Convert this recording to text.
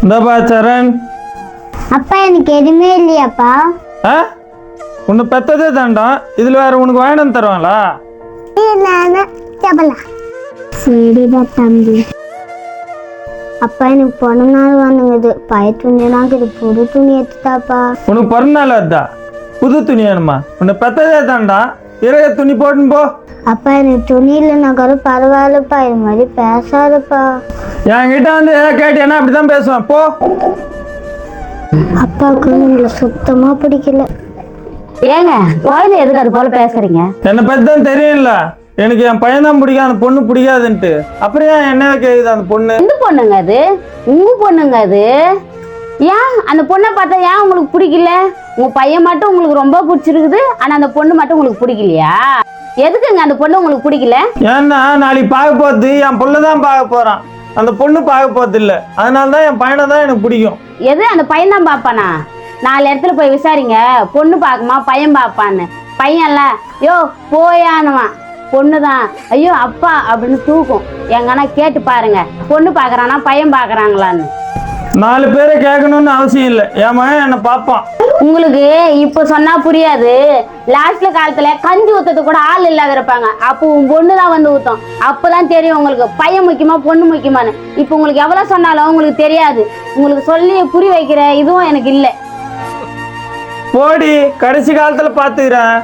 இந்தப்பா சரண். அப்பா எனக்கு எதுவுமே இல்லையாப்பா? உன்னை பெத்ததே தாண்டாம், இதுல வேற உனக்கு வாங்கிட்டு தருவாங்களா? சரிடா தம்பி. அப்பா எனக்கு பிறந்த நாள் வாங்குது, பழைய துணியெல்லாம் இது புது துணி எடுத்துட்டாப்பா. உனக்கு பிறந்த நாள் வருதா? புது துணி வேணுமா? உன்னை பெத்ததே தாண்டா, இறைய துணி போட்டுன்னு போ. அப்பா எனக்கு துணி இல்லைன்னா கூட பரவாயில்லப்பா, இது மாதிரி பேசாதப்பா. என்கிட்ட வந்து ஏதாவது கேட்டேன்னா அப்படிதான் பேசுவேன், போ. அப்பாவுக்கு உங்களை சுத்தமா பிடிக்கல. ஏங்க குழந்தை எதுக்கு அது போல பேசுறீங்க? என்னை பத்தி தான் தெரியும்ல, எனக்கு என் பையன் தான் பிடிக்கும், அந்த பொண்ணு பிடிக்காதுன்ட்டு. அப்புறம் ஏன் என்ன கேக்குது அந்த பொண்ணு? எந்த பொண்ணுங்க அது? உங்க பொண்ணுங்க அது? ஏன் அந்த பொண்ணை பார்த்தா ஏன் உங்களுக்கு பிடிக்கல? உங்க பையன் மட்டும் உங்களுக்கு ரொம்ப பிடிச்சிருக்குது, ஆனா அந்த பொண்ணு மட்டும் உங்களுக்கு பிடிக்கலையா? எதுக்குங்க அந்த பொண்ணு உங்களுக்கு பிடிக்கல? ஏன்னா நாளைக்கு பார்க்க போறது என் பொண்ணு தான் பார்க்க போறான், அந்த பொண்ணு பார்க்க போறது இல்ல. அதனாலதான் என் பையனை தான் எனக்கு பிடிக்கும். எது அந்த பையன் தான் பாப்பானா? 4 இடத்துல போய் விசாரிங்க, பொண்ணு பார்க்குமா பையன் பாப்பான்னு. பையன்ல யோ போயானுவான், பொண்ணுதான் ஐயோ அப்பா அப்படின்னு தூக்கும். எங்கன்னா கேட்டு பாருங்க, பொண்ணு பாக்குறானா பையன் பாக்குறாங்களான்னு. 4 பேரை கேட்கணும்னு அவசியம் இல்லை, என் மகன் என்னை பார்ப்பான். உங்களுக்கு இப்ப சொன்னா புரியாது. லாஸ்ட்ல காலத்துல கஞ்சி ஊத்துறது கூட ஆள் இல்லாத இருப்பாங்க, அப்போ உன் பொண்ணு தான் வந்து ஊத்தும். அப்பதான் தெரியும் உங்களுக்கு பையன் முக்கியமா பொண்ணு முக்கியமானு. இப்ப உங்களுக்கு எவ்வளவு சொன்னாலும் உங்களுக்கு தெரியாது. உங்களுக்கு சொல்லி புரிய வைக்கிற இதுவும் எனக்கு இல்லை. போடி, கடைசி காலத்துல பாத்துக்கிறேன்.